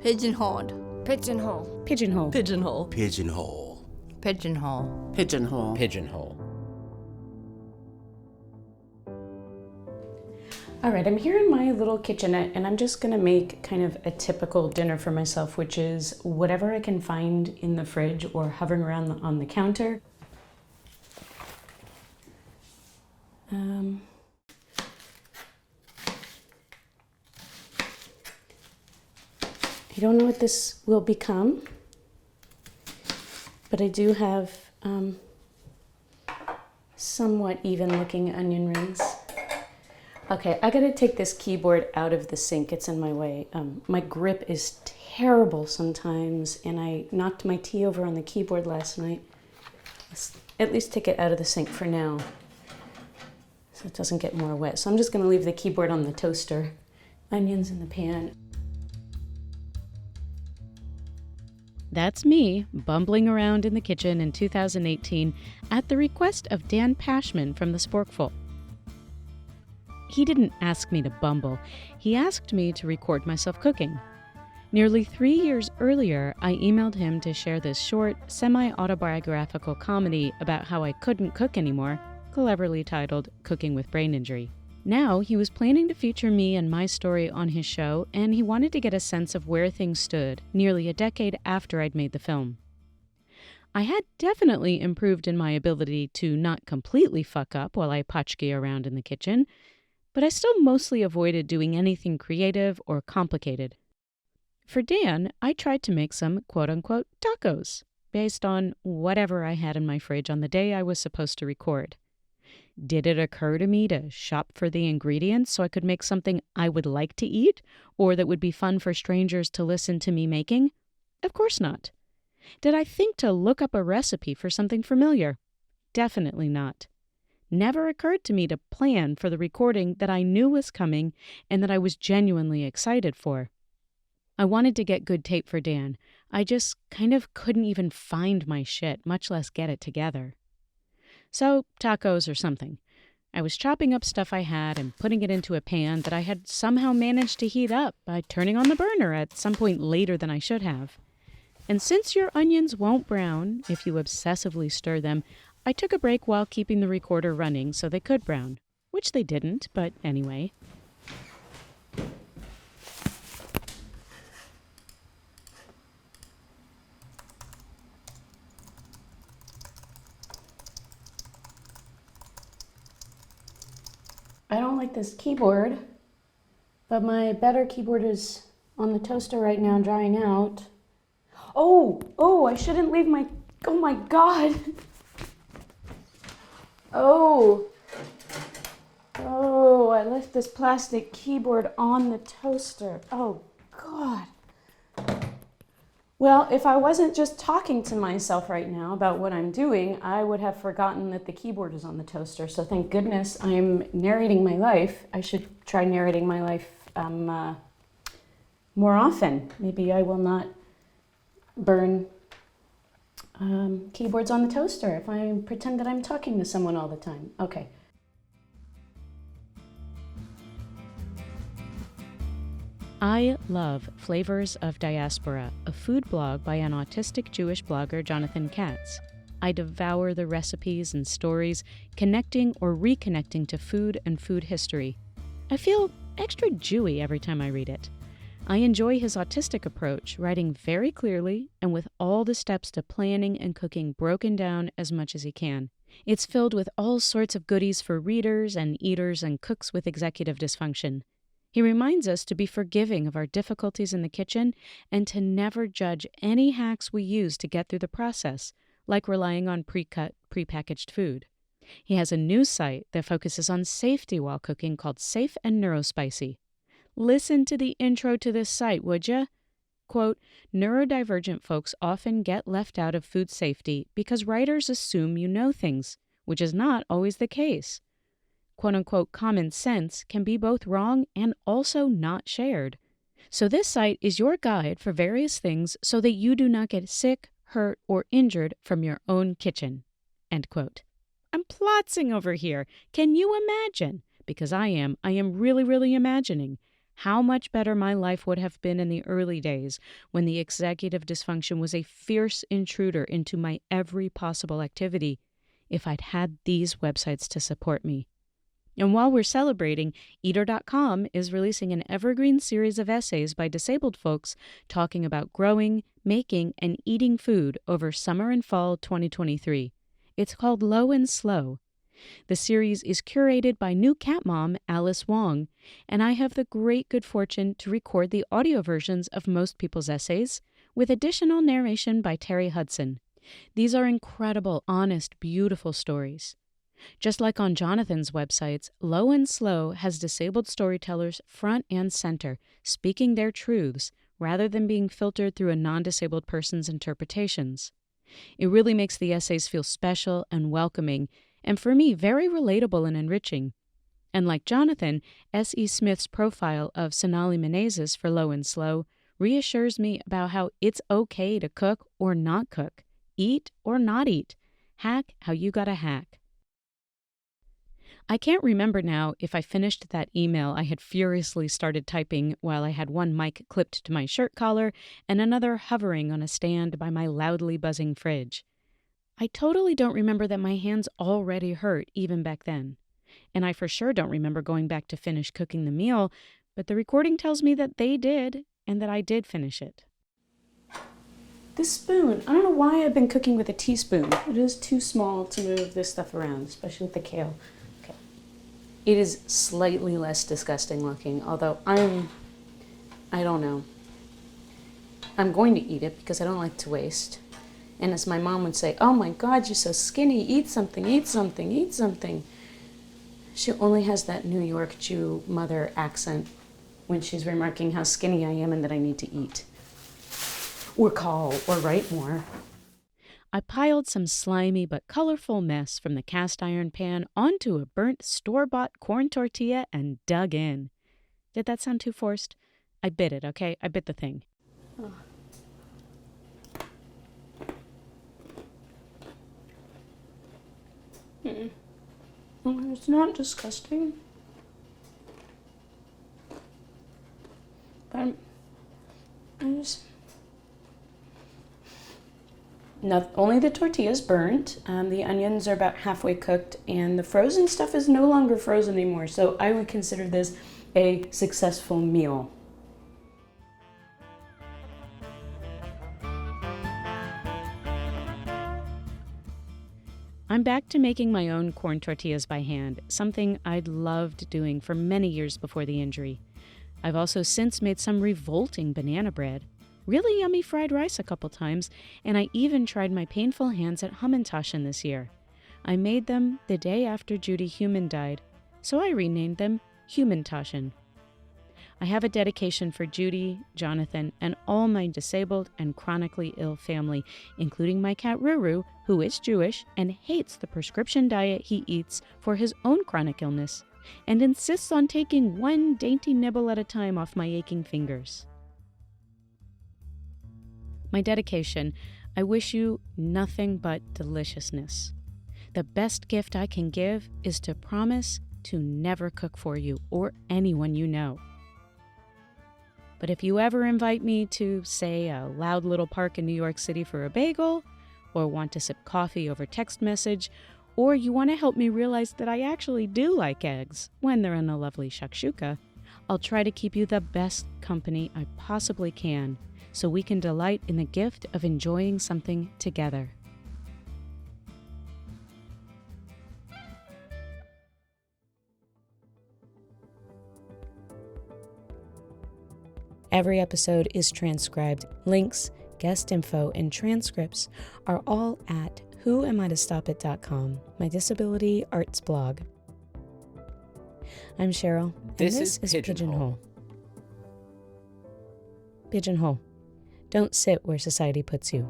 Pigeonholed. Pigeonhole. Pigeonhole. Pigeonhole. Pigeonhole. Pigeonhole. Pigeonhole. Pigeonhole. All right, I'm here in my little kitchenette and I'm just gonna make kind of a typical dinner for myself, which is whatever I can find in the fridge or hovering around on the counter. I don't know what this will become, but I do have somewhat even looking onion rings. Okay, I gotta take this keyboard out of the sink. It's in my way. My grip is terrible sometimes, and I knocked my tea over on the keyboard last night. Let's at least take it out of the sink for now, so it doesn't get more wet. So I'm just gonna leave the keyboard on the toaster. Onions in the pan. That's me, bumbling around in the kitchen in 2018 at the request of Dan Pashman from the Sporkful. He didn't ask me to bumble, he asked me to record myself cooking. Nearly 3 years earlier, I emailed him to share this short, semi-autobiographical comedy about how I couldn't cook anymore, cleverly titled Cooking with Brain Injury. Now, he was planning to feature me and my story on his show, and he wanted to get a sense of where things stood, nearly a decade after I'd made the film. I had definitely improved in my ability to not completely fuck up while I potchkey around in the kitchen, but I still mostly avoided doing anything creative or complicated. For Dan, I tried to make some quote-unquote tacos, based on whatever I had in my fridge on the day I was supposed to record. Did it occur to me to shop for the ingredients so I could make something I would like to eat, or that would be fun for strangers to listen to me making? Of course not. Did I think to look up a recipe for something familiar? Definitely not. Never occurred to me to plan for the recording that I knew was coming and that I was genuinely excited for. I wanted to get good tape for Dan. I just kind of couldn't even find my shit, much less get it together. So, tacos or something. I was chopping up stuff I had and putting it into a pan that I had somehow managed to heat up by turning on the burner at some point later than I should have. And since your onions won't brown if you obsessively stir them, I took a break while keeping the recorder running so they could brown, which they didn't, but anyway. I don't like this keyboard, but my better keyboard is on the toaster right now drying out. Oh, I shouldn't leave my, oh my God. Oh, I left this plastic keyboard on the toaster. Oh, God. Well, if I wasn't just talking to myself right now about what I'm doing, I would have forgotten that the keyboard is on the toaster. So thank goodness I'm narrating my life. I should try narrating my life more often. Maybe I will not burn keyboards on the toaster if I pretend that I'm talking to someone all the time. Okay. I love Flavors of Diaspora, a food blog by an autistic Jewish blogger, Jonathan Katz. I devour the recipes and stories, connecting or reconnecting to food and food history. I feel extra Jewy every time I read it. I enjoy his autistic approach, writing very clearly and with all the steps to planning and cooking broken down as much as he can. It's filled with all sorts of goodies for readers and eaters and cooks with executive dysfunction. He reminds us to be forgiving of our difficulties in the kitchen and to never judge any hacks we use to get through the process, like relying on pre-cut, pre-packaged food. He has a news site that focuses on safety while cooking called Safe and Neurospicy. Listen to the intro to this site, would ya? Quote, neurodivergent folks often get left out of food safety because writers assume you know things, which is not always the case. Quote-unquote common sense can be both wrong and also not shared. So this site is your guide for various things so that you do not get sick, hurt, or injured from your own kitchen. End quote. I'm plotzing over here. Can you imagine? Because I am really, really imagining how much better my life would have been in the early days when the executive dysfunction was a fierce intruder into my every possible activity if I'd had these websites to support me. And while we're celebrating, Eater.com is releasing an evergreen series of essays by disabled folks talking about growing, making, and eating food over summer and fall 2023. It's called Low and Slow. The series is curated by new cat mom Alice Wong, and I have the great good fortune to record the audio versions of most people's essays, with additional narration by Terry Hudson. These are incredible, honest, beautiful stories. Just like on Jonathan's websites, Low and Slow has disabled storytellers front and center, speaking their truths rather than being filtered through a non-disabled person's interpretations. It really makes the essays feel special and welcoming, and for me, very relatable and enriching. And like Jonathan, S.E. Smith's profile of Sonali Menezes for Low and Slow reassures me about how it's okay to cook or not cook, eat or not eat, hack how you gotta hack. I can't remember now if I finished that email I had furiously started typing while I had one mic clipped to my shirt collar and another hovering on a stand by my loudly buzzing fridge. I totally don't remember that my hands already hurt even back then. And I for sure don't remember going back to finish cooking the meal, but the recording tells me that they did and that I did finish it. This spoon, I don't know why I've been cooking with a teaspoon. It is too small to move this stuff around, especially with the kale. Okay. It is slightly less disgusting looking, although I don't know. I'm going to eat it because I don't like to waste. And as my mom would say, "Oh my God, you're so skinny, eat something, eat something, eat something." She only has that New York Jew mother accent when she's remarking how skinny I am and that I need to eat. Or call, or write more. I piled some slimy but colorful mess from the cast iron pan onto a burnt store-bought corn tortilla and dug in. Did that sound too forced? I bit it, okay? I bit the thing. Oh. It's not disgusting. But only the tortilla's burnt, the onions are about halfway cooked, and the frozen stuff is no longer frozen anymore, so I would consider this a successful meal. I'm back to making my own corn tortillas by hand, something I'd loved doing for many years before the injury. I've also since made some revolting banana bread, really yummy fried rice a couple times, and I even tried my painful hands at Hamantaschen this year. I made them the day after Judy Human died, so I renamed them Humantaschen. I have a dedication for Judy, Jonathan, and all my disabled and chronically ill family, including my cat Ruru, who is Jewish and hates the prescription diet he eats for his own chronic illness, and insists on taking one dainty nibble at a time off my aching fingers. My dedication, I wish you nothing but deliciousness. The best gift I can give is to promise to never cook for you or anyone you know. But if you ever invite me to, say, a loud little park in New York City for a bagel, or want to sip coffee over text message, or you want to help me realize that I actually do like eggs when they're in a lovely shakshuka, I'll try to keep you the best company I possibly can so we can delight in the gift of enjoying something together. Every episode is transcribed. Links, guest info, and transcripts are all at whoamiitostopit.com, my disability arts blog. I'm Cheryl, and this is Pigeonhole. Pigeonhole. Don't sit where society puts you.